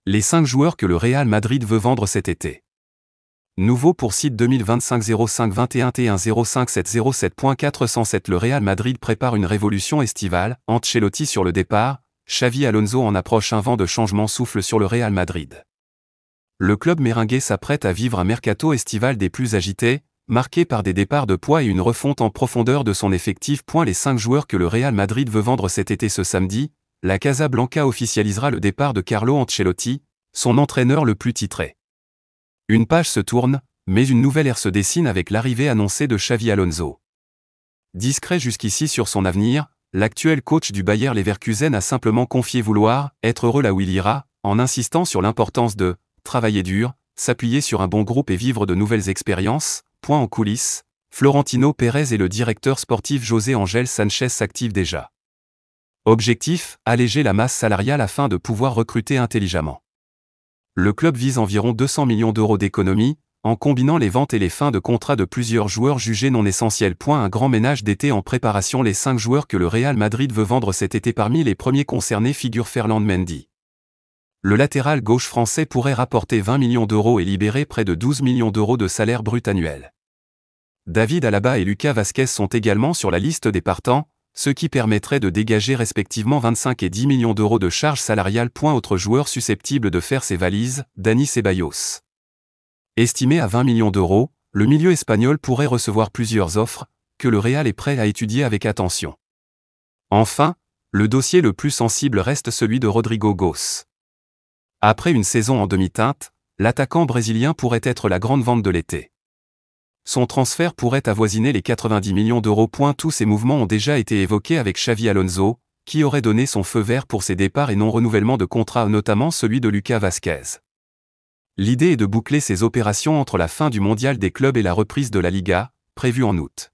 Les 5 joueurs que le Real Madrid veut vendre cet été. Nouveau pour site 2025-05-21-05-707.407. Le Real Madrid prépare une révolution estivale, Ancelotti sur le départ, Xavi Alonso en approche. Un vent de changement souffle sur le Real Madrid. Le club merengue s'apprête à vivre un mercato estival des plus agités, marqué par des départs de poids et une refonte en profondeur de son effectif. Les 5 joueurs que le Real Madrid veut vendre cet été. Ce samedi, la Casablanca officialisera le départ de Carlo Ancelotti, son entraîneur le plus titré. Une page se tourne, mais une nouvelle ère se dessine avec l'arrivée annoncée de Xavi Alonso. Discret jusqu'ici sur son avenir, l'actuel coach du Bayer Leverkusen a simplement confié vouloir être heureux là où il ira, en insistant sur l'importance de travailler dur, s'appuyer sur un bon groupe et vivre de nouvelles expériences. En coulisses, Florentino Pérez et le directeur sportif José Ángel Sánchez s'activent déjà. Objectif, alléger la masse salariale afin de pouvoir recruter intelligemment. Le club vise environ 200 millions d'euros d'économies, en combinant les ventes et les fins de contrat de plusieurs joueurs jugés non essentiels. Un grand ménage d'été en préparation. Les 5 joueurs que le Real Madrid veut vendre cet été. Parmi les premiers concernés figure Ferland Mendy. Le latéral gauche français pourrait rapporter 20 millions d'euros et libérer près de 12 millions d'euros de salaire brut annuel. David Alaba et Lucas Vázquez sont également sur la liste des partants, ce qui permettrait de dégager respectivement 25 et 10 millions d'euros de charges salariales. Autre joueur susceptible de faire ses valises, Dani Ceballos. Estimé à 20 millions d'euros, le milieu espagnol pourrait recevoir plusieurs offres, que le Real est prêt à étudier avec attention. Enfin, le dossier le plus sensible reste celui de Rodrigo Goes. Après une saison en demi-teinte, l'attaquant brésilien pourrait être la grande vente de l'été. Son transfert pourrait avoisiner les 90 millions d'euros. Tous ces mouvements ont déjà été évoqués avec Xavi Alonso, qui aurait donné son feu vert pour ses départs et non-renouvellement de contrat, notamment celui de Lucas Vázquez. L'idée est de boucler ces opérations entre la fin du mondial des clubs et la reprise de la Liga, prévue en août.